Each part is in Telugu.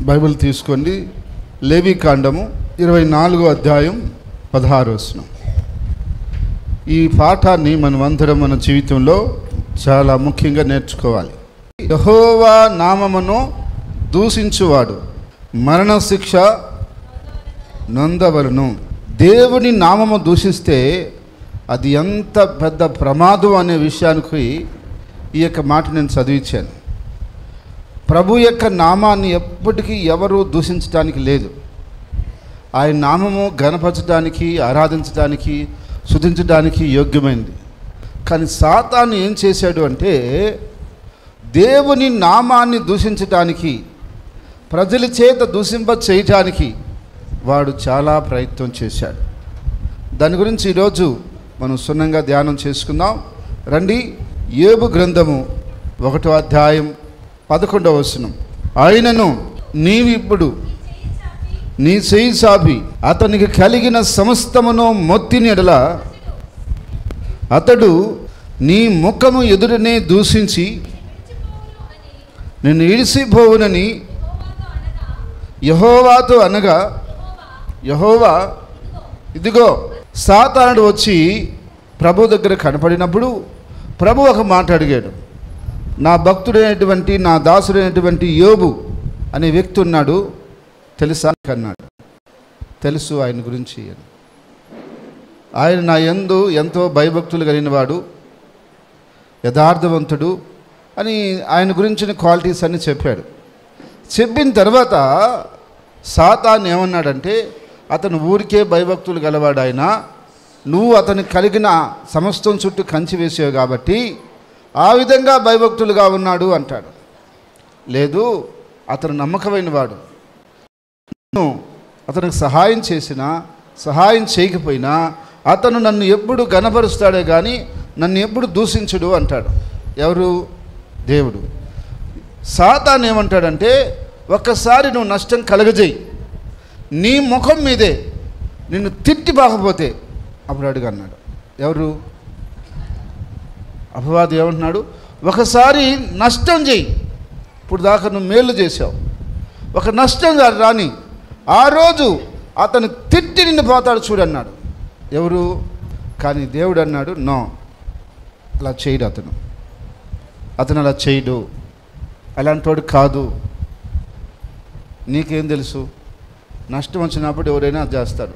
బైబిల్ తీసుకోండి. లేవీకాండము 24వ అధ్యాయం 16వ వచనం. ఈ పాఠాన్ని మనమందరం మన జీవితంలో చాలా ముఖ్యంగా నేర్చుకోవాలి. యెహోవా నామమును దూషించువాడు మరణశిక్ష నొందవలెను. దేవుని నామము దూషిస్తే అది ఎంత పెద్ద ప్రమాదం అనే విషయానికి ఈ యొక్క మాట నేను చదివించాను. ప్రభు యొక్క నామాన్ని ఎప్పటికీ ఎవరు దూషించడానికి లేదు. ఆయన నామము ఘనపరచడానికి, ఆరాధించడానికి, స్తుతించడానికి యోగ్యమైనది. కానీ సాతాను ఏం చేశాడు అంటే దేవుని నామాన్ని దూషించడానికి, ప్రజల చేత దూషింప చేయటానికి వాడు చాలా ప్రయత్నం చేశాడు. దాని గురించి ఈరోజు మనం క్షుణ్ణంగా ధ్యానం చేసుకుందాం. రండి. యోబు గ్రంథము 1వ అధ్యాయం 11వ వచనం. ఆయనను నీవిప్పుడు నీ చేయి చాపి అతనికి కలిగిన సమస్తమును మొత్తిని ఎడల అతడు నీ ముఖము ఎదుటనే దూషించి నిన్ను ఇడిసిపోవునని యెహోవాతో అనగా, యెహోవా ఇదిగో. సాతానుడు వచ్చి ప్రభు దగ్గర కనపడినప్పుడు ప్రభు ఒక మాట అడిగాడు. నా భక్తుడైనటువంటి, నా దాసుడైనటువంటి యోబు అనే వ్యక్తి ఉన్నాడు, తెలుసా అన్నాడు. తెలుసు ఆయన గురించి. ఆయన నా యందు ఎంతో భయభక్తులు కలిగినవాడు, యథార్థవంతుడు అని ఆయన గురించిన క్వాలిటీస్ అన్నీ చెప్పాడు. చెప్పిన తర్వాత సాతాను ఏమన్నాడంటే, అతను ఊరికే భయభక్తులు గలవాడు, ఆయన నువ్వు అతనికి కలిగిన సమస్తం చుట్టూ కంచి వేసావు కాబట్టి ఆ విధంగా భయభక్తులుగా ఉన్నాడు అంటాడు. లేదు, అతను నమ్మకమైన వాడు. నేను అతనికి సహాయం చేసినా, సహాయం చేయకపోయినా అతను నన్ను ఎప్పుడు ఘనపరుస్తాడే కానీ నన్ను ఎప్పుడు దూషించుడు అంటాడు. ఎవరు? దేవుడు. సాతాను ఏమంటాడంటే, ఒక్కసారి నువ్వు నష్టం కలగజేయి, నీ ముఖం మీదే నిన్ను తిట్టి బాగపోతే అప్పుడు అడుగు అన్నాడు. ఎవరు? అపవాది ఏమంటున్నాడు? ఒకసారి నష్టం చేయి, ఇప్పుడు దాకా నువ్వు మేలు చేసావు, ఒక నష్టం రాని ఆ రోజు అతను తిట్టి నిన్ను పోతాడు చూడన్నాడు. ఎవరు? కానీ దేవుడు అన్నాడు, నో, అలా చేయడు, అతను అలా చేయడు, అలాంటోడు కాదు. నీకేం తెలుసు? నష్టం వచ్చినప్పుడు ఎవరైనా చేస్తాడు.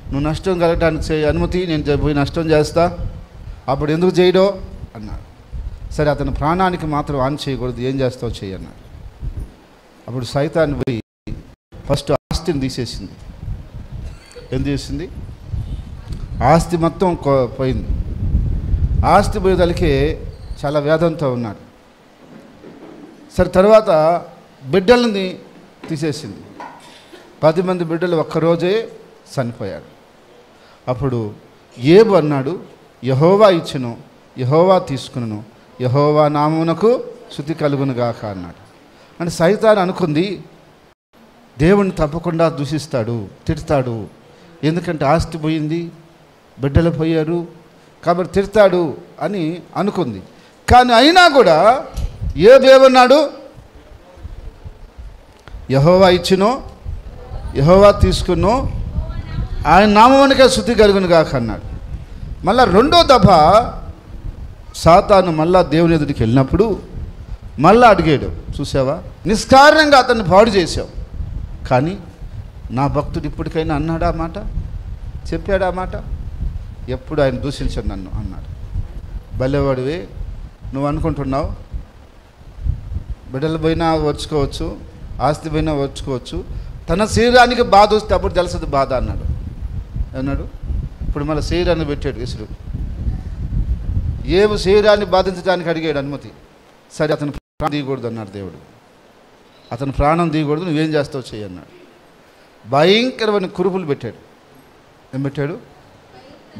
నువ్వు నష్టం కలగడానికి చేయ అనుమతి, నేను పోయి నష్టం చేస్తా, అప్పుడు ఎందుకు చేయడో అన్నాడు. సరే, అతని ప్రాణానికి మాత్రం ఆన్ చేయకూడదు, ఏం చేస్తావు చెయ్యి అన్నాడు. అప్పుడు సైతాన్ పోయి ఫస్ట్ ఆస్తిని తీసేసింది. ఏం చేసింది? ఆస్తి మొత్తం పోయింది. ఆస్తి పోయేదానికి చాలా వేదంతో ఉన్నాడు. సరే, తర్వాత బిడ్డలని తీసేసింది. 10 మంది బిడ్డలు ఒక్కరోజే చనిపోయారు. అప్పుడు యోబు అన్నాడు, యెహోవా ఇచ్చును, యెహోవా తీసుకును, యెహోవా నామమునకు స్తుతి కలుగును గాక అన్నాడు. అంటే సైతాను అనుకుంది దేవుణ్ణి తప్పకుండా దూషిస్తాడు, తిడతాడు, ఎందుకంటే ఆస్తి పోయింది, బిడ్డలు పోయారు కాబట్టి తిడతాడు అని అనుకుంది. కానీ అయినా కూడా యోబు ఏమన్నాడు? యెహోవా ఇచ్చును, యెహోవా తీసుకును, ఆయన నామమునకే స్తుతి కలుగును గాక అన్నాడు. మళ్ళా రెండో దఫా సాతాను మళ్ళా దేవుని ఎదుటికి వెళ్ళినప్పుడు మళ్ళా అడిగాడు, చూసావా, నిష్కారణంగా అతన్ని పాడు చేశావు, కానీ నా భక్తుడు ఇప్పటికైనా అన్నాడా మాట, చెప్పాడా మాట, ఎప్పుడు ఆయన దూషించాడు నన్ను అన్నాడు. భలేవాడివే, నువ్వు అనుకుంటున్నావు బిడ్డలు పోయినా వచ్చుకోవచ్చు, ఆస్తి పోయినా వచ్చుకోవచ్చు, తన శరీరానికి బాధ వస్తే అప్పుడు తెలుస్తుంది బాధ అన్నాడు. అన్నాడు. ఇప్పుడు మళ్ళీ శరీరాన్ని పెట్టాడు విసుడు. యోబు శరీరాన్ని బాధించడానికి అడిగాడు అనుమతి. సరే, అతను ప్రాణం తీయకూడదు అన్నాడు దేవుడు. అతను ప్రాణం తీయకూడదు, నువ్వేం చేస్తావు చెయ్యి అన్నాడు. భయంకరమైన కురుపులు పెట్టాడు. ఏం పెట్టాడు?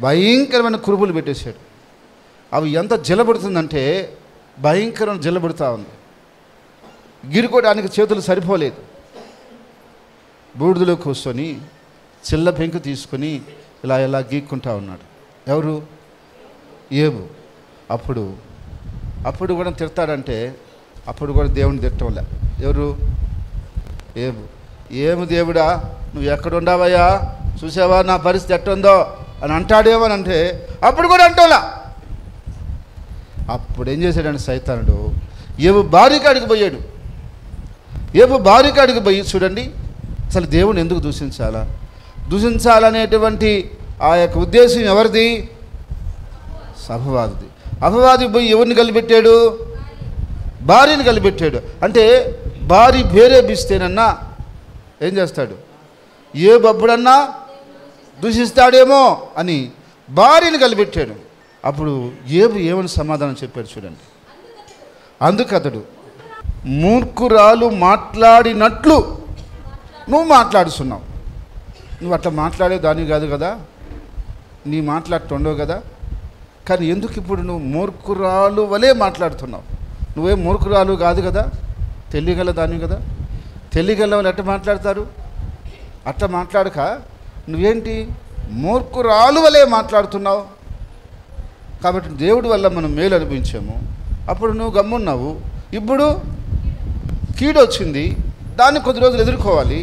భయంకరమైన కురుపులు పెట్టేశాడు. అవి ఎంత జలబడుతుందంటే భయంకరమైన జలబడుతూ ఉంది. గిరుకోవడానికి చేతులు సరిపోలేదు. బూడిదలో కూర్చొని చిల్ల పెంకు తీసుకొని ఇలా ఇలా గీక్కుంటా ఉన్నాడు. ఎవరు? యోబు. అప్పుడు కూడా తిడతాడంటే అప్పుడు కూడా దేవుని తిట్టంలే. ఎవరు? ఏమి దేవుడా నువ్వు ఎక్కడుండావయ్యా, చూసావా నా పరిస్థితి ఎట్టుందో అని అంటాడేమోనంటే అప్పుడు కూడా అంటోలా. అప్పుడు ఏం చేశాడంటే సైతానుడు ఏబు భార్య కాడికి పోయాడు. ఏబు భార్య కాడికి పోయి చూడండి, అసలు దేవుని ఎందుకు దూషించాలనేటువంటి ఆ యొక్క ఉద్దేశం ఎవరిది? అపవాదిది. అపవాది పోయి ఎవరిని కలిపెట్టాడు? భార్యని కలిపెట్టాడు. అంటే భార్య ప్రేరేపిస్తేనన్నా ఏం చేస్తాడు? ఏబు అప్పుడన్నా దూషిస్తాడేమో అని భార్యని కలిపెట్టాడు. అప్పుడు ఏబు ఏమని సమాధానం చెప్పాడు చూడండి. అందుకతడు మూర్ఖురాలు మాట్లాడినట్లు నువ్వు మాట్లాడుతున్నావు. నువ్వు అట్లా మాట్లాడే దానివి కాదు కదా, నీ మాట్లాడుతుండవు కదా, కానీ ఎందుకు ఇప్పుడు నువ్వు మూర్ఖురాలు వలే మాట్లాడుతున్నావు? నువ్వేం మూర్ఖురాలు కాదు కదా, తెలియగల దానివి కదా. తెలియగల వాళ్ళు ఎట్లా మాట్లాడతారు? అట్లా మాట్లాడక నువ్వేంటి మూర్ఖురాలు వలే మాట్లాడుతున్నావు. కాబట్టి దేవుడి వల్ల మనం మేలు అనిపించాము, అప్పుడు నువ్వు గమ్మున్నావు. ఇప్పుడు కీడు వచ్చింది, దాన్ని కొద్ది రోజులు ఎదుర్కోవాలి,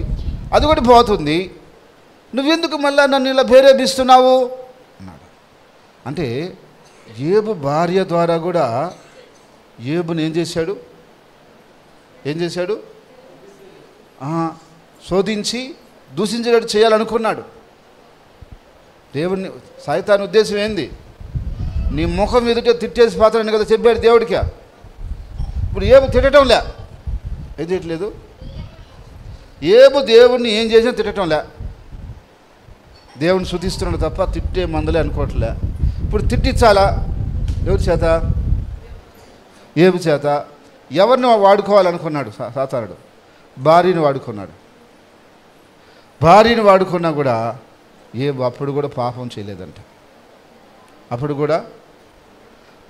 అది కూడా పోతుంది. నువ్వెందుకు మళ్ళీ నన్ను ఇలా ప్రేరేపిస్తున్నావు అన్నాడు. అంటే ఏబు భార్య ద్వారా కూడా ఏబుని ఏం చేశాడు? శోధించి దూషించేటట్టు చేయాలనుకున్నాడు. దేవుడిని సైతాను ఉద్దేశం ఏంది? నీ ముఖం ఎదుట తిట్టేసి పాత్రని కదా చెప్పాడు దేవుడికి. ఇప్పుడు ఏబు తిట్టడంలే, ఏం చేయట్లేదు. ఏబు దేవుడిని ఏం చేసినా తిట్టడంలే, దేవుని శుతిస్తున్నాడు తప్ప తిట్టే మందలే అనుకోవట్లే. ఇప్పుడు తిట్టించాలా? ఎవరి చేత? ఏబు చేత. ఎవరిని వాడుకోవాలనుకున్నాడు సాతానుడు? భార్యని వాడుకున్నాడు. భార్యని వాడుకున్నా కూడా ఏబు అప్పుడు కూడా పాపం చేయలేదంట. అప్పుడు కూడా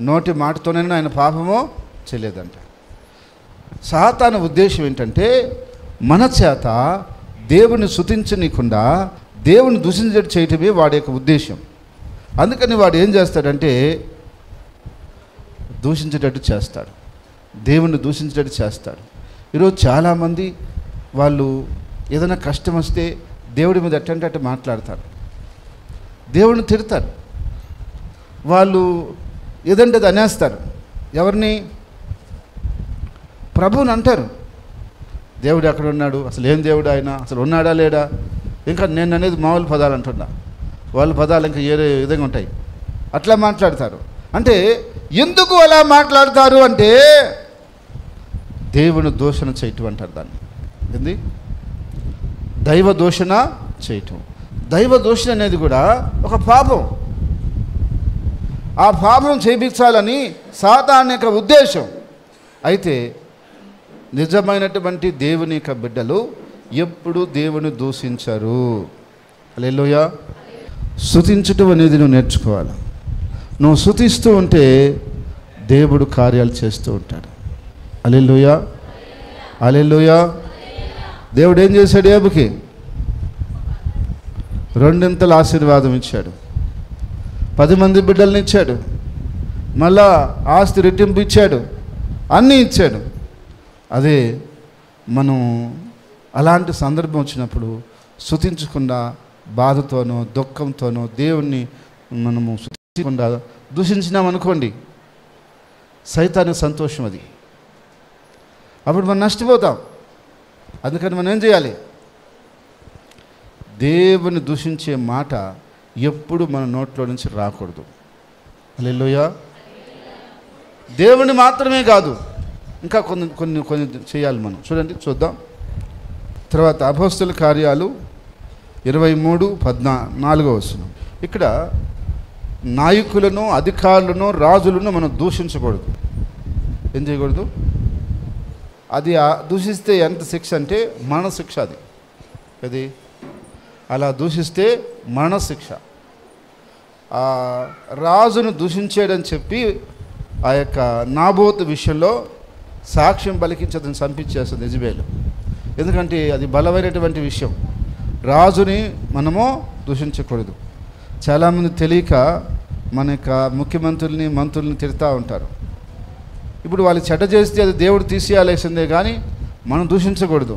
నోటి మాటతోనే ఆయన పాపము చేయలేదంట. సాతాను ఉద్దేశం ఏంటంటే మన చేత దేవుని స్తుతించనీయకుండా దేవుని దూషించేటట్టు చేయటమే వాడి యొక్క ఉద్దేశం. అందుకని వాడు ఏం చేస్తాడంటే దూషించేటట్టు చేస్తాడు, దేవుణ్ణి దూషించేటట్టు చేస్తాడు. ఈరోజు చాలామంది వాళ్ళు ఏదైనా కష్టం వస్తే దేవుడి మీద అట్టంటే మాట్లాడతారు, దేవుడిని తిడతారు, వాళ్ళు ఏదంటే అది అనేస్తారు. ఎవరిని? ప్రభువుని అంటారు. దేవుడు ఎక్కడ ఉన్నాడు? అసలు ఏం దేవుడు ఆయన? అసలు ఉన్నాడా లేడా? ఇంకా నేను అనేది మామూలు పదాలు అంటున్నా, వాళ్ళ పదాలు ఇంకా ఏ విధంగా ఉంటాయి, అట్లా మాట్లాడతారు. అంటే ఎందుకు అలా మాట్లాడతారు అంటే దేవుని దూషణ చేయటం అంటారు దాన్ని. ఏంది? దైవ దూషణ చేయటం. దైవ దూషణ అనేది కూడా ఒక పాపం. ఆ పాపం చేయించాలని సాతాను యొక్క ఉద్దేశం. అయితే నిజమైనటువంటి దేవుని యొక్క బిడ్డలు ఎప్పుడు దేవుని దూషించరు. హల్లెలూయా. స్తుతించటం అనేది నువ్వు నేర్చుకోవాలి. నువ్వు స్తుతిస్తూ ఉంటే దేవుడు కార్యాలు చేస్తూ ఉంటాడు. హల్లెలూయా, హల్లెలూయా. దేవుడు ఏం చేశాడు? ఏబుకి రెండింతల ఆశీర్వాదం ఇచ్చాడు, 10 మంది బిడ్డల్ని ఇచ్చాడు, మళ్ళా ఆస్తి రెట్టింపు ఇచ్చాడు, అన్నీ ఇచ్చాడు. అదే మనం అలాంటి సందర్భం వచ్చినప్పుడు స్తుతించకుండా బాధతోనో దుఃఖంతోనో దేవుణ్ణి మనము స్తుతించకుండా దూషించినామనుకోండి, సైతాను సంతోషం అది. అప్పుడు మనం నష్టపోతాం. అందుకని మనం ఏం చేయాలి? దేవుని దూషించే మాట ఎప్పుడు మన నోట్లో నుంచి రాకూడదు. హల్లెలూయా. దేవుని మాత్రమే కాదు, ఇంకా కొన్ని చేయాలి మనం. చూద్దాం. తర్వాత అపోస్తల కార్యాలు 23:14. ఇక్కడ నాయకులను, అధికారులను, రాజులను మనం దూషించకూడదు. ఏం చేయకూడదు? అది దూషిస్తే ఎంత శిక్ష అంటే మరణ శిక్ష. అది అలా దూషిస్తే మరణ శిక్ష. రాజును దూషించాడని చెప్పి ఆ యొక్క నాబోతు విషయంలో సాక్ష్యం పలికించి అతను చంపించేస్తుంది యెజెబెలు. ఎందుకంటే అది బలమైనటువంటి విషయం. రాజుని మనము దూషించకూడదు. చాలామంది తెలియక మన యొక్క ముఖ్యమంత్రుల్ని, మంత్రుల్ని తిడతా ఉంటారు. ఇప్పుడు వాళ్ళు చెడ్డ చేస్తే అది దేవుడు తీసేయాల్సిందే కానీ మనం దూషించకూడదు.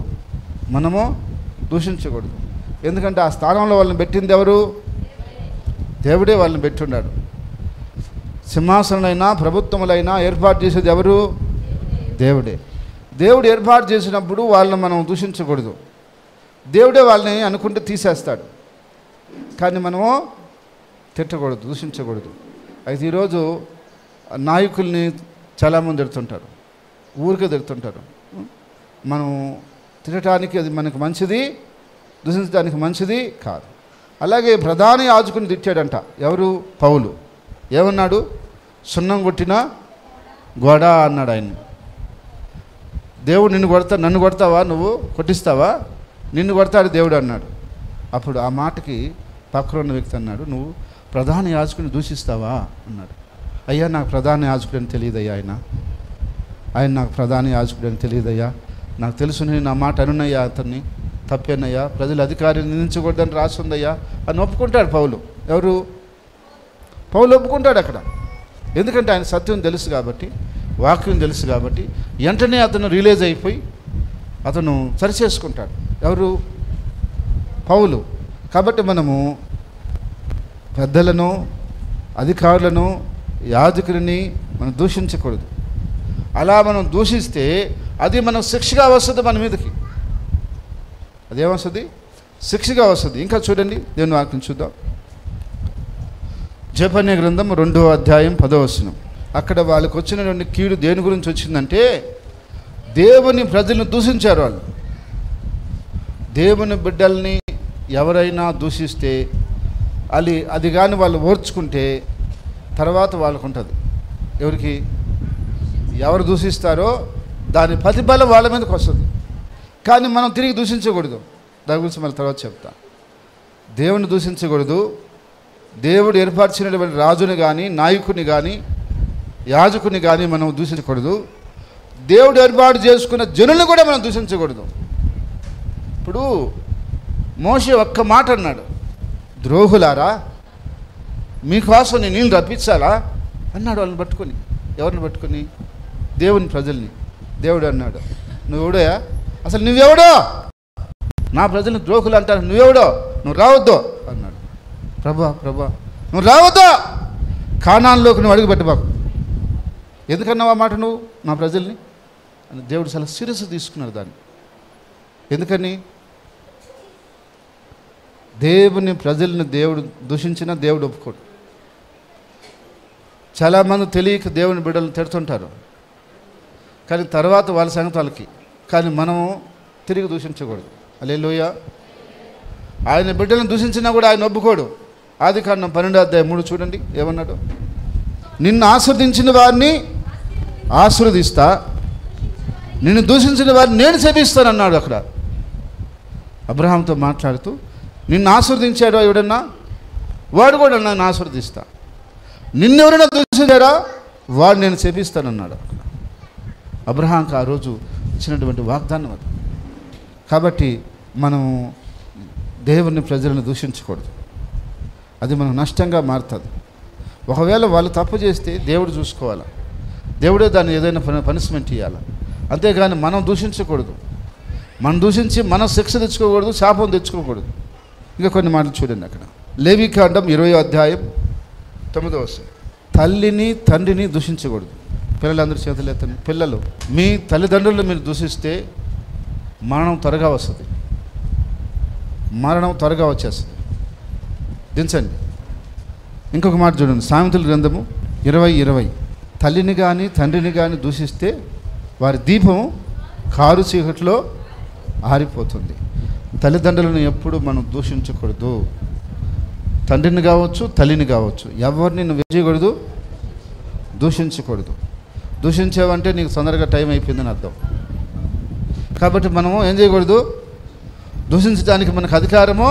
మనము దూషించకూడదు. ఎందుకంటే ఆ స్థానంలో వాళ్ళని పెట్టింది ఎవరు? దేవుడే వాళ్ళని పెట్టున్నాడు. సింహాసనలైనా ప్రభుత్వములైనా ఏర్పాటు చేసేది ఎవరు? దేవుడే. దేవుడు ఏర్పాటు చేసినప్పుడు వాళ్ళని మనం దూషించకూడదు. దేవుడే వాళ్ళని అనుకుంటే తీసేస్తాడు, కానీ మనము తిట్టకూడదు, దూషించకూడదు. అయితే ఈరోజు నాయకుల్ని చాలామంది తిడుతుంటారు, ఊరికే తిడుతుంటారు. మనం తిట్టడానికి అది మనకు మంచిది, దూషించడానికి మంచిది కాదు. అలాగే ప్రధాన యాజకుని తిట్టాడంట. ఎవరు? పౌలు. ఏమన్నాడు? సున్నం కొట్టిన గోడ అన్నాడు ఆయన. దేవుడు నన్ను కొడతావా, నువ్వు కొట్టిస్తావా, నిన్ను కొడతాడు దేవుడు అన్నాడు. అప్పుడు ఆ మాటకి పక్కన ఉన్న వ్యక్తి అన్నాడు, నువ్వు ప్రధాన యాజకుని దూషిస్తావా అన్నాడు. అయ్యా, నాకు ప్రధాన యాజకుడని తెలియదయ్యా, ఆయన నాకు ప్రధాన యాజకుడని తెలియదయ్యా, నాకు తెలుసు, నేను నా మాట అనున్నయ్యా, అతన్ని తప్పేనయ్యా, ప్రజల అధికారిని నిందించకూడదని రాస్తుందయ్యా అని ఒప్పుకుంటాడు పౌలు. ఎవరు? పౌలు ఒప్పుకుంటాడు అక్కడ. ఎందుకంటే ఆయన సత్యం తెలుసు కాబట్టి, వాక్యం తెలుసు కాబట్టి వెంటనే అతను రిలీజ్ అయిపోయి అతను సరిచేసుకుంటాడు. ఎవరు? పౌలు. కాబట్టి మనము పెద్దలను, అధికారులను, యాజకులని మనం దూషించకూడదు. అలా మనం దూషిస్తే అది మనం శిక్షగా వస్తుంది, మన మీదకి అదేమొస్తుంది? శిక్షగా వస్తుంది. ఇంకా చూడండి, దేవుని వాక్యం చూద్దాం. జెఫన్యా గ్రంథం 2వ అధ్యాయం 10వ వచనం. అక్కడ వాళ్ళకు వచ్చినటువంటి కీడు దేని గురించి వచ్చిందంటే, దేవుని ప్రజలను దూషించారు వాళ్ళు. దేవుని బిడ్డల్ని ఎవరైనా దూషిస్తే అది కానీ వాళ్ళు ఓర్చుకుంటే తర్వాత వాళ్ళకు ఉంటుంది. ఎవరికి? ఎవరు దూషిస్తారో దాని ప్రతిఫలం వాళ్ళ మీదకి వస్తుంది. కానీ మనం తిరిగి దూషించకూడదు. దాని గురించి మళ్ళీ తర్వాత చెప్తా. దేవుని దూషించకూడదు. దేవుడు ఏర్పరిచినటువంటి రాజుని కానీ, నాయకుని కానీ, యాజకుని కానీ మనం దూషించకూడదు. దేవుడు ఏర్పాటు చేసుకున్న జనులను కూడా మనం దూషించకూడదు. ఇప్పుడు మోషే ఒక్క మాట అన్నాడు, ద్రోహులారా, మీకోసం నేను నీళ్ళు రప్పించాలా అన్నాడు. వాళ్ళని పట్టుకొని. ఎవరిని పట్టుకొని? దేవుని ప్రజల్ని. దేవుడు అన్నాడు, నువ్వెవడోయా, అసలు నువ్వెవడో, నా ప్రజల్ని ద్రోహులు అంటారు, నువ్వెవడో, నువ్వు రావద్దు అన్నాడు. ప్రభా నువ్వు రావద్దు, కానాన్లోకి నువ్వు అడుగుపెట్టబాకు. ఎందుకన్నావు ఆ మాట నువ్వు నా ప్రజల్ని అని? దేవుడు చాలా సీరియస్ తీసుకున్నాడు దాన్ని. ఎందుకని? దేవుని ప్రజల్ని దేవుడు దూషించినా దేవుడు ఒప్పుకోడు. చాలామంది తెలియక దేవుని బిడ్డలను తిడుతుంటారు, కానీ తర్వాత వాళ్ళ సంగతి వాళ్ళకి. కానీ మనము తిరిగి దూషించకూడదు. హల్లెలూయా. ఆయన బిడ్డలను దూషించినా కూడా ఆయన ఒప్పుకోడు. ఆదికాండం 12:3 చూడండి, ఏమన్నాడు? నిన్ను ఆశీర్వదించిన వారిని ఆశీర్వదిస్తా, నిన్ను దూషించిన వారిని నేను శపిస్తానన్నాడు. అక్కడ అబ్రహాంతో మాట్లాడుతూ, నిన్ను ఆశీర్వదించాడో ఎవడన్నా, వాడు కూడా నన్ను ఆశీర్వదిస్తా, నిన్నెవరైనా దూషించారా వాడు నేను శపిస్తానన్నాడు. అబ్రహాంకి ఆ రోజు ఇచ్చినటువంటి వాగ్దానం అది. కాబట్టి మనం దేవుని ప్రజలను దూషించకూడదు. అది మనకు నష్టంగా మారుతుంది. ఒకవేళ వాళ్ళు తప్పు చేస్తే దేవుడు చూసుకోవాలి, దేవుడే దాన్ని ఏదైనా పనిష్మెంట్ ఇవ్వాలి. అంతేగాని మనం దూషించకూడదు. మనం దూషించి మనం శిక్ష తెచ్చుకోకూడదు, శాపం తెచ్చుకోకూడదు. ఇంకా కొన్ని మాటలు చూడండి. అక్కడ లేవికాండం 20వ అధ్యాయం 9వ వచనం. తల్లిని తండ్రిని దూషించకూడదు. పిల్లలందరూ చేతులు ఎత్తండి. పిల్లలు, మీ తల్లిదండ్రులను మీరు దూషిస్తే మరణం త్వరగా వస్తుంది, మరణం త్వరగా వచ్చేస్తుంది. దించండి. ఇంకొక మాట చూడండి, సామెతల గ్రంథము 20:20. తల్లిని కానీ తండ్రిని కానీ దూషిస్తే వారి దీపం కారు చీకట్లో ఆరిపోతుంది. తల్లిదండ్రులను ఎప్పుడు మనం దూషించకూడదు. తండ్రిని కావచ్చు, తల్లిని కావచ్చు, ఎవరిని నువ్వు చేయకూడదు, దూషించకూడదు. దూషించావంటే నీకు తొందరగా టైం అయిపోయిందని అర్థం. కాబట్టి మనము ఏం చేయకూడదు, దూషించడానికి మనకు అధికారమో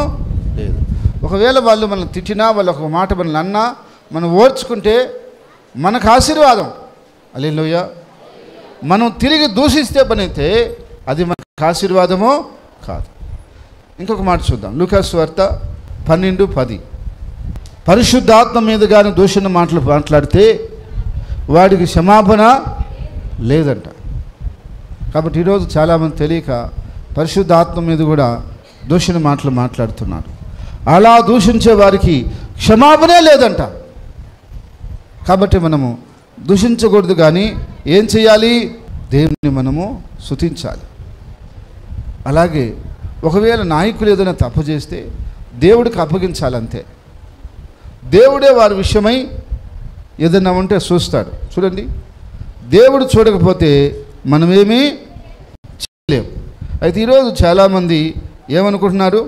లేదు. ఒకవేళ వాళ్ళు మనల్ని తిట్టినా, వాళ్ళు ఒక మాట మనల్ని అన్నా, మనం ఓర్చుకుంటే మనకు ఆశీర్వాదం. హల్లెలూయా. మనం తిరిగి దూషిస్తే పనైతే అది మనకు ఆశీర్వాదమో కాదు. ఇంకొక మాట చూద్దాం. లూకా సువార్త 12:10. పరిశుద్ధాత్మ మీద కానీ దూషణ మాటలు మాట్లాడితే వాడికి క్షమాపణ లేదంట. కాబట్టి ఈరోజు చాలామంది తెలియక పరిశుద్ధాత్మ మీద కూడా దూషణ మాటలు మాట్లాడుతున్నారు. అలా దూషించే వారికి క్షమాపణే లేదంట. కాబట్టి మనము దూషించకూడదు, కానీ ఏం చేయాలి? దేవుని మనము స్తుతించాలి. అలాగే ఒకవేళ నాయకులు ఏదైనా తప్పు చేస్తే దేవుడికి అప్పగించాలంతే. దేవుడే వారి విషయమై ఏదైనా ఉంటే చూస్తాడు. చూడండి, దేవుడు చూడకపోతే మనమేమీ చేయలేము. అయితే ఈరోజు చాలామంది ఏమనుకుంటున్నారు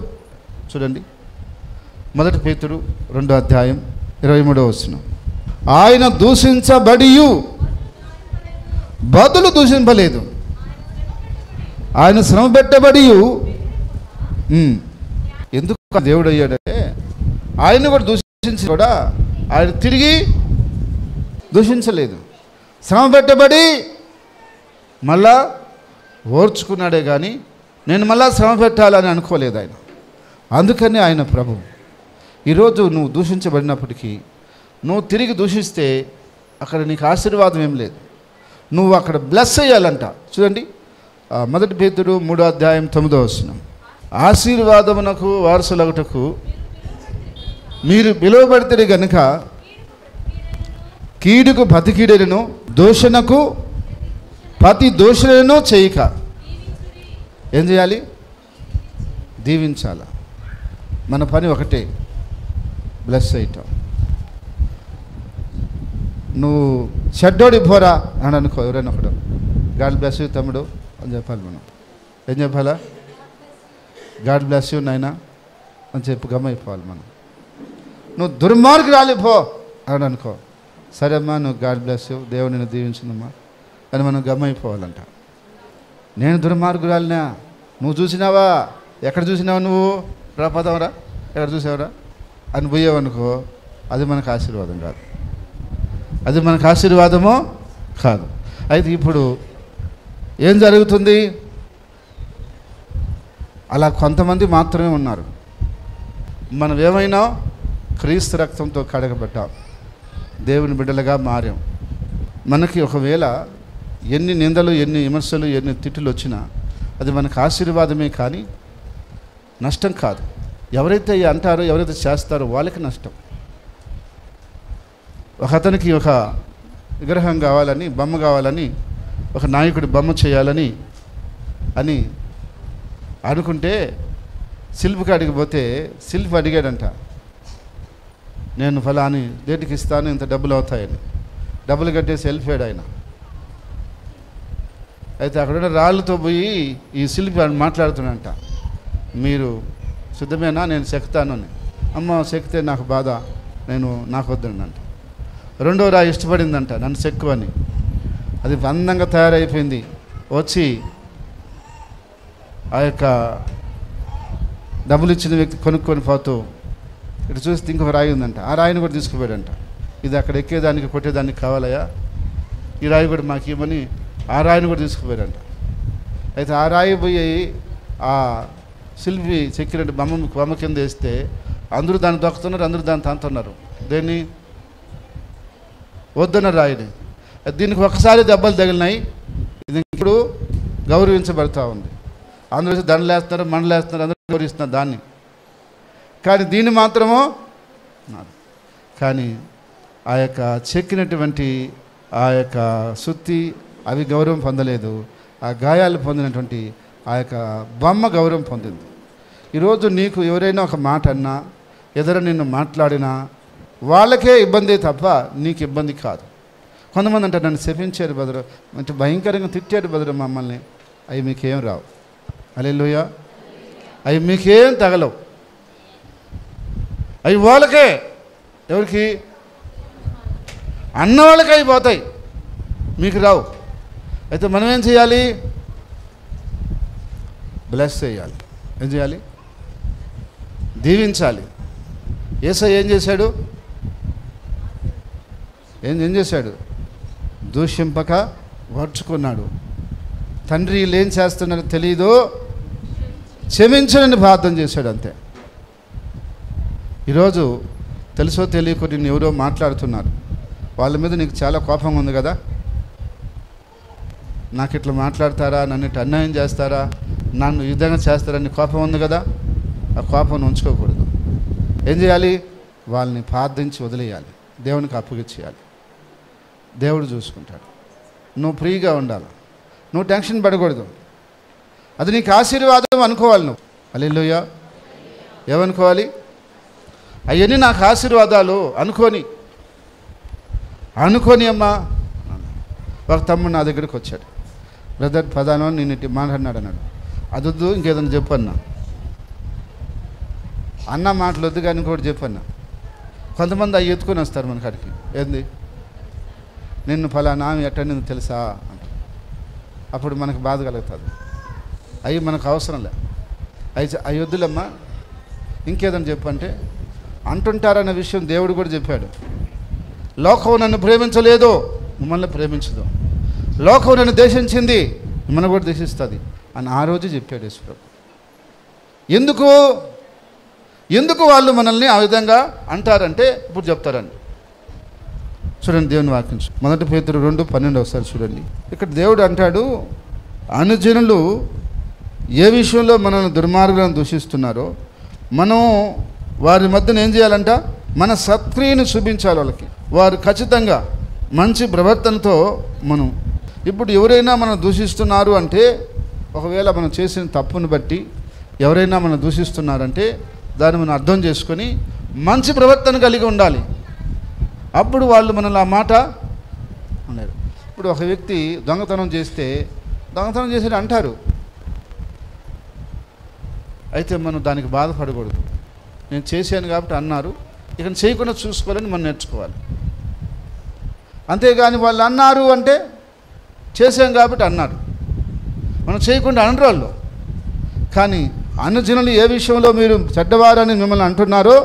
చూడండి, 1 పేతురు 2వ అధ్యాయం 23వ వచనం. ఆయన దూషించబడియు బదులు దూషింపలేదు, ఆయన శ్రమ పెట్టబడియు. ఎందుకు దేవుడు అయ్యాడంటే ఆయన కూడా దూషించి కూడా ఆయన తిరిగి దూషించలేదు. శ్రమ పెట్టబడి మళ్ళా ఓర్చుకున్నాడే కానీ నేను మళ్ళా శ్రమ పెట్టాలని అనుకోలేదు ఆయన. అందుకని ఆయన ప్రభు. ఈరోజు నువ్వు దూషించబడినప్పటికీ నువ్వు తిరిగి దూషిస్తే అక్కడ నీకు ఆశీర్వాదం ఏం లేదు, నువ్వు అక్కడ బ్లెస్ అయ్యాలంట. చూడండి, 1 పేతురు 3వ అధ్యాయం 9వ వచనం. ఆశీర్వాదమునకు వారసులగుటకు మీరు పిలువబడితే గనుక కీడుకు ప్రతి కీడును దూషణకు ప్రతి దూషణను చేయక ఏం చేయాలి? దీవించాల. మన పని ఒకటే, బ్లెస్ అయ్యటం. నువ్వు చెడ్డోడి పోరా అని అనుకో, ఎవరైనా ఒకడు గాడ్ బ్లెస్ యూ తమ్ముడు అని చెప్పాలి. మనం ఏం చెప్పాలా? గాడ్ బ్లెస్ యూ నాయనా అని చెప్పి గమ్మైపోవాలి మనం. నువ్వు దుర్మార్గురాలి పో అని అనుకో, సరే అమ్మా నువ్వు గాడ్ బ్లెస్ యూ, దేవుడు నిన్ను దీవించిందమ్మా అని మనం గమ్మైపోవాలంట. నేను దుర్మార్గురాలినా, నువ్వు చూసినావా? ఎక్కడ చూసినావు నువ్వు? రాపదవరా, ఎక్కడ చూసావురా అని పోయావనుకో, అది మనకు ఆశీర్వాదం కాదు, అది మనకు ఆశీర్వాదమో కాదు. అయితే ఇప్పుడు ఏం జరుగుతుంది? అలా కొంతమంది మాత్రమే ఉన్నారు. మనం ఏమైనా క్రీస్తు రక్తంతో కడగబడ్డాం, దేవుని బిడ్డలుగా మారాం. మనకి ఒకవేళ ఎన్ని నిందలు, ఎన్ని విమర్శలు, ఎన్ని తిట్టులు వచ్చినా అది మనకు ఆశీర్వాదమే కానీ నష్టం కాదు. ఎవరైతే అంటారో, ఎవరైతే చేస్తారో వాళ్ళకి నష్టం. ఒక అతనికి ఒక విగ్రహం కావాలని, బొమ్మ కావాలని, ఒక నాయకుడి బొమ్మ చేయాలని అని అనుకుంటే శిల్పి కాడికి పోతే శిల్పి అడిగాడంట, నేను ఫలాని డేట్కి ఇస్తాను, ఇంత డబ్బులు అవుతాయని. డబ్బులు కట్టేసి వెళ్ళిపోయాడు ఆయన. అయితే అక్కడ రాళ్ళతో పోయి ఈ శిల్పి మాట్లాడుతున్నాడంట, మీరు సిద్ధమేనా, నేను చెక్కుతాను అని. అమ్మ చెక్కితే నాకు బాధ, నాకు వద్దంట. రెండో రాయి ఇష్టపడిందంట, నన్ను చెక్కు అని. అది అందంగా తయారైపోయింది. వచ్చి ఆ యొక్క డబ్బులు ఇచ్చిన వ్యక్తి కొనుక్కొని పోతూ ఇటు చూస్తే ఇంకొక రాయి ఉందంట, ఆ రాయిని కూడా తీసుకుపోయాడంట. ఇది అక్కడ ఎక్కేదానికి కొట్టేదానికి కావాలయా, ఈ రాయి కూడా మాకు ఇవ్వమని ఆ రాయిని కూడా తీసుకుపోయాడంట. అయితే ఆ రాయి పోయి ఆ శిల్పి చెక్కినట్టు బొమ్మ కింద వేస్తే అందరూ దాన్ని దొక్కుతున్నారు, అందరూ దాన్ని తంతున్నారు. దేన్ని? వద్దన్న రాయిని. దీనికి ఒకసారి దెబ్బలు తగిలినాయి, ఇది ఇప్పుడు గౌరవించబడతా ఉంది. అందరూ దండలు వేస్తున్నారు, మండలు వేస్తున్నారు, అందరూ గౌరవిస్తున్నారు దాన్ని. కానీ దీన్ని మాత్రమో కానీ ఆ యొక్క చెక్కినటువంటి ఆ యొక్క సుత్తి అవి గౌరవం పొందలేదు. ఆ గాయాలు పొందినటువంటి ఆ యొక్క బొమ్మ గౌరవం పొందింది. ఈరోజు నీకు ఎవరైనా ఒక మాట అన్నా, ఎదురు నిన్ను మాట్లాడినా వాళ్ళకే ఇబ్బంది తప్ప నీకు ఇబ్బంది కాదు. కొంతమంది అంటే నన్ను శపించారు బదులు, అంటే భయంకరంగా తిట్టారు బదులు మమ్మల్ని, అవి మీకేం రావు. హల్లెలూయా. అవి మీకేం తగలవు, అవి వాళ్ళకే. ఎవరికి? అన్న వాళ్ళకి అవి పోతాయి, మీకు రావు. అయితే మనం ఏం చేయాలి? బ్లెస్ చేయాలి. ఏం చేయాలి? దీవించాలి. యేసయ్య ఏం చేశాడు? ఏం చేశాడు? దూషింపక ఓర్చుకున్నాడు. తండ్రి వీళ్ళు ఏం చేస్తున్నారో తెలీదు, క్షమించనని ప్రార్థన చేశాడు, అంతే. ఈరోజు తెలుసో తెలియకో నిన్ను ఎవరో మాట్లాడుతున్నారు, వాళ్ళ మీద నీకు చాలా కోపం ఉంది కదా. నాకు ఇట్లా మాట్లాడతారా, నన్ను ఇట్లా అన్యాయం చేస్తారా, నన్ను ఈ విధంగా చేస్తారని కోపం ఉంది కదా, ఆ కోపం ఉంచుకోకూడదు. ఏం చేయాలి? వాళ్ళని ప్రార్థించి వదిలేయాలి, దేవునికి అప్పగించేయాలి. దేవుడు చూసుకుంటాడు. నువ్వు ఫ్రీగా ఉండాలి, నువ్వు టెన్షన్ పడకూడదు. అది నీకు ఆశీర్వాదం అనుకోవాలి. నువ్వు హల్లెలూయా ఏమనుకోవాలి? అవన్నీ నాకు ఆశీర్వాదాలు అనుకొని అమ్మా. ఒక తమ్ముడు నా దగ్గరికి వచ్చాడు, బ్రదర్ ప్రధానం నేను ఇటు మాట్లాడినాడు అన్నాడు. అదొద్దు, ఇంకేదన్నా చెప్పన్నా. అన్న మాటలు వద్దు కానీ ఇంకోటి చెప్పన్నా. కొంతమంది అవి ఎత్తుకొని వస్తారు మన కాడికి. ఏంది? నిన్ను ఫలానా ఎట్ట నిన్ను తెలుసా అంట. అప్పుడు మనకు బాధ కలుగుతుంది. అవి మనకు అవసరం లే. అవి వద్దులమ్మా, ఇంకేదని చెప్పంటే అంటుంటారన్న విషయం దేవుడు కూడా చెప్పాడు. లోకం నన్ను ప్రేమించలేదు, మిమ్మల్ని ప్రేమించదు. లోకం నన్ను దేశించింది, మిమ్మల్ని కూడా దేశిస్తుంది అని ఆ రోజు చెప్పాడు యేసుప్రభు. ఎందుకు వాళ్ళు మనల్ని ఆ విధంగా అంటారంటే ఇప్పుడు చెప్తారండి. చూడండి దేవుని వాక్యం, 1 పేతురు 2:12 ఒకసారి చూడండి. ఇక్కడ దేవుడు అంటాడు, అనుజనులు ఏ విషయంలో మనల్ని దుర్మార్గులను దూషిస్తున్నారో మనం వారి మధ్యన ఏం చేయాలంట? మన సత్క్రియను చూపించాలి వాళ్ళకి. వారు ఖచ్చితంగా మంచి ప్రవర్తనతో మనం ఇప్పుడు ఎవరైనా మనం దూషిస్తున్నారు అంటే, ఒకవేళ మనం చేసిన తప్పును బట్టి ఎవరైనా మనం దూషిస్తున్నారంటే దాన్ని మనం అర్థం చేసుకొని మంచి ప్రవర్తన కలిగి ఉండాలి. అప్పుడు వాళ్ళు మనల్ని ఆ మాట అన్నారు. ఇప్పుడు ఒక వ్యక్తి దొంగతనం చేస్తే దొంగతనం చేసేది అంటారు, అయితే మనం దానికి బాధపడకూడదు. నేను చేశాను కాబట్టి అన్నారు, ఇక చేయకుండా చూసుకోవాలని మనం నేర్చుకోవాలి. అంతేగాని వాళ్ళు అన్నారు అంటే చేశాం కాబట్టి అన్నారు, మనం చేయకుండా అనరు వాళ్ళు. కానీ అన్యజనులు ఏ విషయంలో మీరు చెడ్డవారని మిమ్మల్ని అంటున్నారో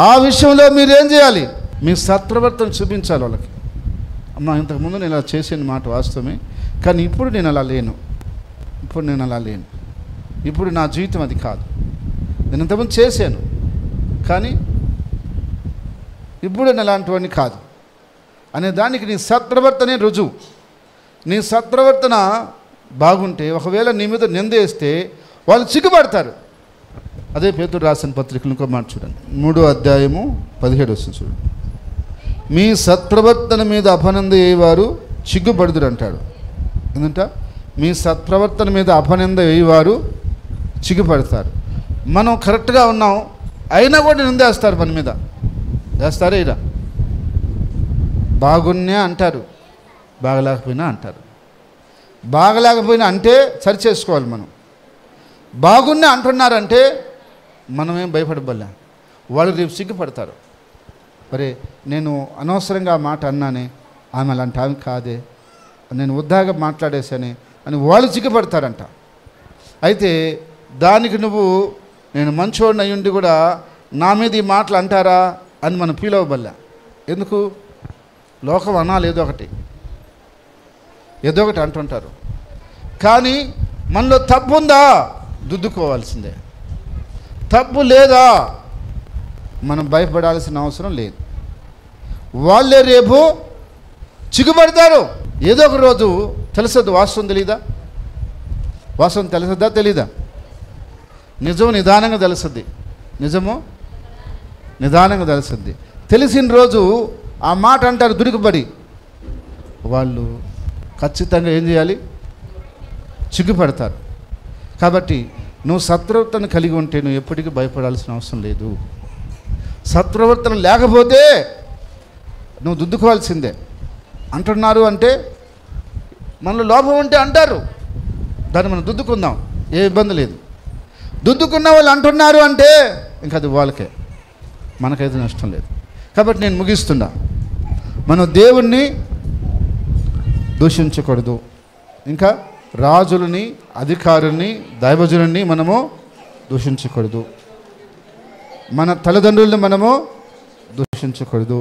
ఆ విషయంలో మీరు ఏం చేయాలి? మీ సత్ప్రవర్తన చూపించాలి వాళ్ళకి. అమ్మ, ఇంతకుముందు నేను అలా చేసిన మాట వాస్తవమే, కానీ ఇప్పుడు నేను అలా లేను, ఇప్పుడు నా జీవితం అది కాదు. నేను ఇంతకుముందు చేశాను కానీ ఇప్పుడు నేను అలాంటివన్నీ కాదు అనే దానికి నీ సత్ప్రవర్తనే రుజువు. నీ సత్ప్రవర్తన బాగుంటే ఒకవేళ నీ మీద నిందేస్తే వాళ్ళు సిగ్గుపడతారు. అదే పేతురు రాసిన పత్రికలు ఇంకో మాట చూడండి, 3:17 వస్తుంది చూడండి. మీ సత్ప్రవర్తన మీద అపనింద వేయవారు సిగ్గుపడుదురు అంటాడు. ఎందుకంట మీ సత్ప్రవర్తన మీద అపనింద వేయవారు సిగ్గుపడతారు. మనం కరెక్ట్గా ఉన్నాం అయినా కూడా నిందేస్తారు, మన మీద వేస్తారే. ఇలా బాగున్నా అంటారు, బాగలేకపోయినా అంటారు. బాగలేకపోయినా అంటే సరి చేసుకోవాలి. మనం బాగున్నా అంటున్నారంటే మనమేం భయపడబల్లా, వాళ్ళు రేపు సిగ్గుపడతారు. మరి నేను అనవసరంగా ఆ మాట అన్నానే, ఆమె అలాంటి ఆమె కాదే, నేను ఉద్దాగా మాట్లాడేశానే అని వాళ్ళు సిగ్గుపడతారంట. అయితే దానికి నువ్వు నేను మంచోడిని అయ్యుండి కూడా నా మీద ఈ మాటలు అంటారా అని మనం ఫీల్ అవ్వబల్లా. ఎందుకు? లోకం అనాలి ఏదో ఒకటి అంటుంటారు. కానీ మనలో తప్పు ఉందా? దిద్దుకోవాల్సిందే. తప్పు లేదా? మనం భయపడాల్సిన అవసరం లేదు. వాళ్ళే రేపు చిగుపడతారు. ఏదో ఒక రోజు తెలుసదు. వాస్తవం తెలీదా? వాస్తవం తెలుసద్దా? తెలీదా? నిజం నిదానంగా తెలుస్తుంది. నిజము నిదానంగా తెలుస్తుంది. తెలిసిన రోజు ఆ మాట అంటారు దురికిపడి, వాళ్ళు ఖచ్చితంగా ఏం చేయాలి? సిగ్గుపడతారు. కాబట్టి నువ్వు సత్ప్రవర్తన కలిగి ఉంటే నువ్వు ఎప్పటికీ భయపడాల్సిన అవసరం లేదు. సత్ప్రవర్తన లేకపోతే నువ్వు దిద్దుకోవాల్సిందే. అంటున్నారు అంటే మనలో లోపం ఉంటే అంటారు, దాన్ని మనం దిద్దుకుందాం, ఏ ఇబ్బంది లేదు. దిద్దుకున్న వాళ్ళు అంటున్నారు అంటే ఇంకా అది వాళ్ళకే, మనకైతే నష్టం లేదు. కాబట్టి నేను ముగిస్తున్నా, మనం దేవుణ్ణి దూషించకూడదు. ఇంకా రాజులని, అధికారుల్ని, దైవజనుల్ని మనము దూషించకూడదు. మన తల్లిదండ్రులను మనము దూషించకూడదు.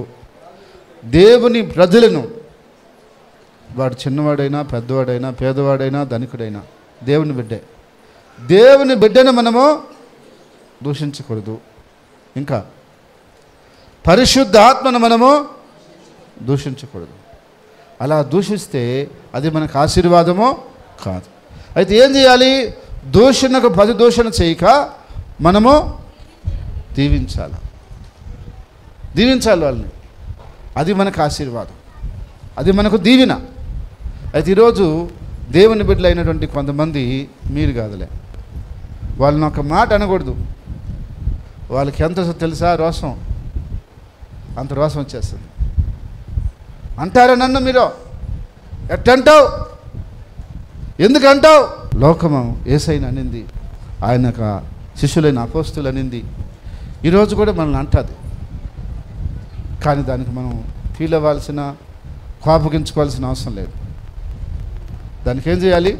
దేవుని ప్రజలను, వాడు చిన్నవాడైనా పెద్దవాడైనా పేదవాడైనా ధనికుడైనా దేవుని బిడ్డే. దేవుని బిడ్డను మనము దూషించకూడదు. ఇంకా పరిశుద్ధ ఆత్మను మనము దూషించకూడదు. అలా దూషిస్తే అది మనకు ఆశీర్వాదమో కాదు. అయితే ఏం చేయాలి? దూషణకు ప్రతిదూషణ చేయక మనము దీవించాలి వాళ్ళని. అది మనకు ఆశీర్వాదం, అది మనకు దీవెన. అయితే ఈరోజు దేవుని బిడ్డలైనటువంటి కొంతమంది, మీరు కాదులే, వాళ్ళని ఒక మాట అనకూడదు. వాళ్ళకి ఎంత తెలుసా రోషం, అంత రోషం వచ్చేస్తుంది. అంటారా నన్ను మీరు ఎట్టంటావు, ఎందుకంటావు? లోకము యేసయ్యను అనింది, ఆయన శిష్యులైన అపోస్తులు అనింది, ఈరోజు కూడా మనల్ని అంటుంది. కానీ దానికి మనం ఫీల్ అవ్వాల్సిన, కోపగించుకోవాల్సిన అవసరం లేదు. దానికి ఏం చేయాలి?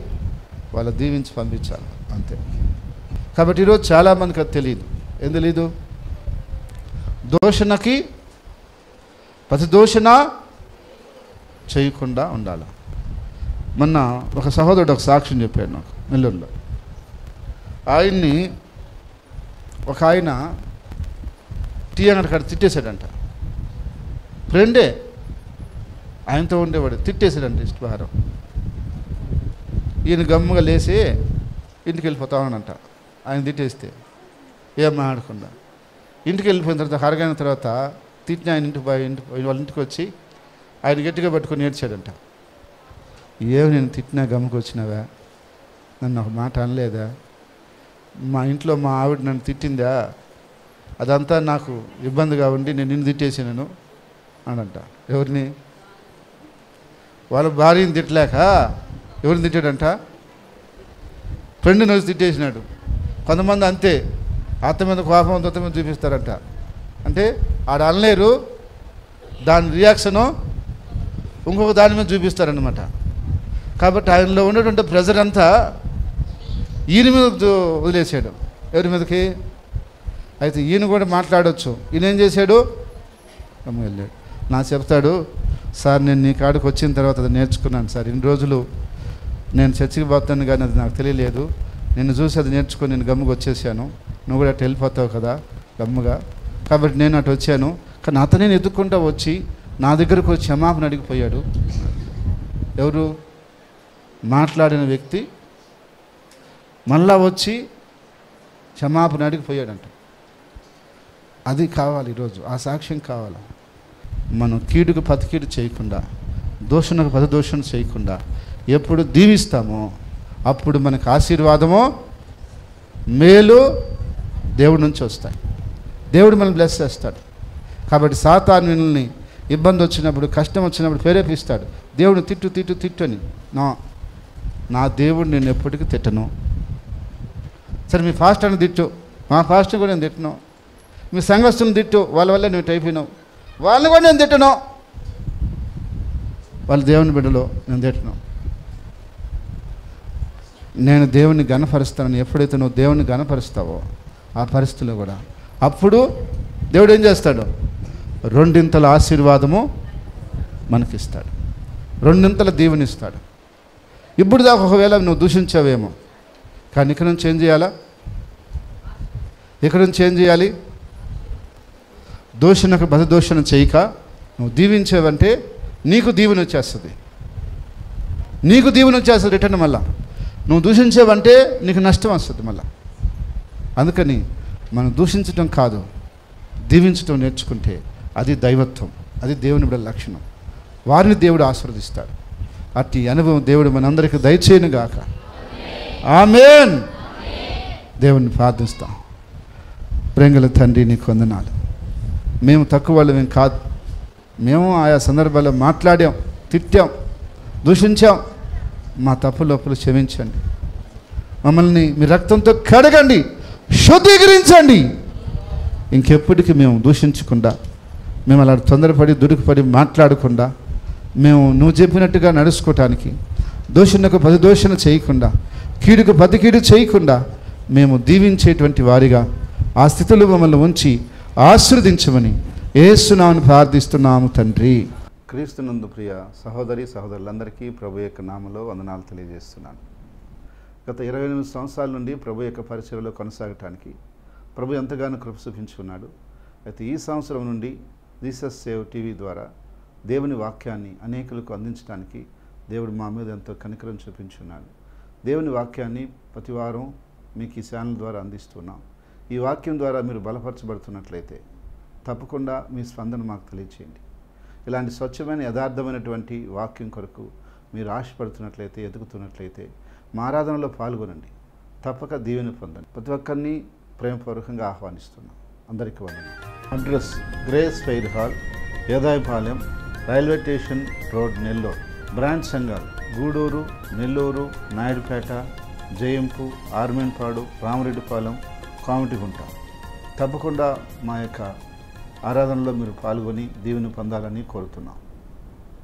వాళ్ళు దీవించి పంపించాలి, అంతే. కాబట్టి ఈరోజు చాలామందికి అది తెలియదు. ఏం తెలీదు? దూషణకి ప్రతిదూషణ చేయకుండా ఉండాలి. మొన్న ఒక సహోదరుడు ఒక సాక్ష్యం చెప్పాడు నాకు నెల్లూరులో. ఆయన్ని ఒక ఆయన టీ అంగడి కాడ తిట్టేశాడంట. ఫ్రెండే, ఆయనతో ఉండేవాడు, తిట్టేశాడంట ఇష్టభారం. ఈయన గమ్ముగా లేచి ఇంటికి వెళ్ళిపోతామనంట. ఆయన తిట్టేస్తే ఏం మాట్లాడకుండా ఇంటికి వెళ్ళిపోయిన తర్వాత అరగైన తర్వాత తిట్టిన ఆయన వాళ్ళ ఇంటికి వచ్చి ఆయన గట్టిగా పట్టుకొని ఏడ్చాడంట. ఏమి నేను తిట్టినా గమ్ముకు వచ్చినావా, నన్ను ఒక మాట అనలేదా, మా ఇంట్లో మా ఆవిడ నన్ను తిట్టిందా, అదంతా నాకు ఇబ్బందిగా ఉండి నేను నిన్ను తిట్టేసాను అనంట. ఎవరిని? వాళ్ళ భార్యని తిట్టలేక ఎవరిని తిట్టాడంట? ఫ్రెండ్ని వచ్చి తిట్టేసినాడు. కొంతమంది అంతే, అత్త మీద కోపం దొత్త మీద చూపిస్తారంట. అంటే ఆడ అనలేరు, దాని రియాక్షను ఇంకొక దాని మీద చూపిస్తారనమాట. కాబట్టి ఆయనలో ఉన్నటువంటి ప్రెజర్ అంతా ఈయన మీద వదిలేసాడు. ఎవరి మీదకి? అయితే ఈయన కూడా మాట్లాడవచ్చు. ఈయన ఏం చేశాడు? వెళ్ళాడు. నా చెప్తాడు, సార్ నేను నీ కాడికి వచ్చిన తర్వాత అది నేర్చుకున్నాను సార్. ఇన్ని రోజులు నేను చర్చికి పోతాను కానీ అది నాకు తెలియలేదు. నిన్ను చూసి అది నేర్చుకొని నేను గమ్ముగా వచ్చేసాను. నువ్వు కూడా అటు వెళ్ళిపోతావు కదా గమ్ముగా, కాబట్టి నేను అటు వచ్చాను. కానీ అతనే ఎదుక్కుంటూ వచ్చి నా దగ్గరకు వచ్చి క్షమాపణ అడిగిపోయాడు. ఎవరు? మాట్లాడిన వ్యక్తి మళ్ళా వచ్చి క్షమాపణ అడిగిపోయాడంట. అది కావాలి ఈరోజు, ఆ సాక్ష్యం కావాలి. మనం కీడుకు ప్రతికీడు చేయకుండా, దూషణకు ప్రతిదూషణ చేయకుండా ఎప్పుడు దీవిస్తామో అప్పుడు మనకు ఆశీర్వాదము, మేలు దేవుడి నుంచి వస్తాయి. దేవుడు మనల్ని బ్లెస్ చేస్తాడు. కాబట్టి సాతానుని ఇబ్బంది వచ్చినప్పుడు, కష్టం వచ్చినప్పుడు ప్రేరేపిస్తాడు. దేవుడిని తిట్టు తిట్టు తిట్టు అని. నా దేవుడు నేను ఎప్పటికీ తిట్టను. సరే మీ ఫాస్టర్ని తిట్టు, మా ఫాస్టర్ కూడా నేను తిట్టను. మీ సంఘస్థుని తిట్టు, వాళ్ళ వల్ల నువ్వు టైపోయినావు, వాళ్ళని కూడా నేను తిట్టను. వాళ్ళు దేవుని బిడ్డలో, నేను తిట్టను. నేను దేవుని ఘనపరుస్తానని ఎప్పుడైతే నువ్వు దేవుని ఘనపరుస్తావో ఆ పరిస్థితుల్లో కూడా అప్పుడు దేవుడు ఏం చేస్తాడు? రెండింతల ఆశీర్వాదము మనకిస్తాడు, రెండింతల దీవెనిస్తాడు. ఇప్పుడు దాకా ఒకవేళ నువ్వు దూషించావేమో, కానీ ఇక్కడ నుంచి ఏం చేయాలా? ఇక్కడ నుంచి ఏం చేయాలి? దూషణకు ప్రతిదూషణ చేయక నువ్వు దీవించావంటే నీకు దీవెన వచ్చేస్తుంది. నీకు దీవెన వచ్చేస్తుంది రిటర్న్. మళ్ళా నువ్వు దూషించావంటే నీకు నష్టం వస్తుంది మళ్ళా. అందుకని మనం దూషించటం కాదు, దీవించటం నేర్చుకుంటే అది దైవత్వం, అది దేవుని బిడ్డల లక్షణం. వారిని దేవుడు ఆశీర్వదిస్తాడు. అట్టి అనుభవం దేవుడు మనందరికీ దయచేయునుగాక. ఆమేన్. దేవుని ప్రార్థిస్తాం. ప్రేంగల తండ్రి, నీకు వందనాలు. మేము తక్కువ వాళ్ళమేం కాదు. మేము ఆయా సందర్భాల్లో మాట్లాడాం, తిట్టాం, దూషించాం. మా తప్పులొప్పులు క్షమించండి. మమ్మల్ని మీ రక్తంతో కడగండి, శుద్ధీకరించండి. ఇంకెప్పటికీ మేము దూషించకుండా, మేము అలా తొందరపడి దుడుకుపడి మాట్లాడకుండా, మేము నువ్వు చెప్పినట్టుగా నడుచుకోవటానికి, దూషణకు ప్రతిదూషణ చేయకుండా, కీడుకు ప్రతికీడు చేయకుండా మేము దీవించేటువంటి వారిగా ఆ స్థితిలో మమ్మల్ని ఉంచి ఆశీర్వదించమని యేసునామమున ప్రార్థిస్తున్నాము తండ్రి. క్రీస్తునందు ప్రియ సహోదరి సహోదరులందరికీ ప్రభు యొక్క నామములో వందనాలు తెలియజేస్తున్నాను. గత 28 సంవత్సరాల నుండి ప్రభు యొక్క పరిచర్యలో కొనసాగటానికి ప్రభు ఎంతగానో కృప చూపించుకున్నాడు. అయితే ఈ సంవత్సరం నుండి జీసస్ సేవ్ టీవీ ద్వారా దేవుని వాక్యాన్ని అనేకులకు అందించడానికి దేవుడు మా మీద ఎంతో కనికరం చూపించున్నాడు. దేవుని వాక్యాన్ని ప్రతి వారం మీకు ఈ ఛానల్ ద్వారా అందిస్తున్నాం. ఈ వాక్యం ద్వారా మీరు బలపరచబడుతున్నట్లయితే తప్పకుండా మీ స్పందన మాకు తెలియచేయండి. ఇలాంటి స్వచ్ఛమైన యథార్థమైనటువంటి వాక్యం కొరకు మీరు ఆశపడుతున్నట్లయితే, ఎదుగుతున్నట్లయితే మా ఆరాధనలో పాల్గొనండి. తప్పక దీవెన పొందండి. ప్రతి ఒక్కరిని ప్రేమపూర్వకంగా ఆహ్వానిస్తున్నాం. అందరికీ వందనాలు. Address Grace Fair Hall, Edayapalem, railway station road, Nellore. Branch సంఘాలు గూడూరు, నెల్లూరు, నాయుడుపేట, జయంపు, ఆర్మేన్పాడు, రామరెడ్డిపాలెం, కామిటిగుంట. తప్పకుండా మా యొక్క ఆరాధనలో మీరు పాల్గొని దీవెన పొందాలని కోరుతున్నాం.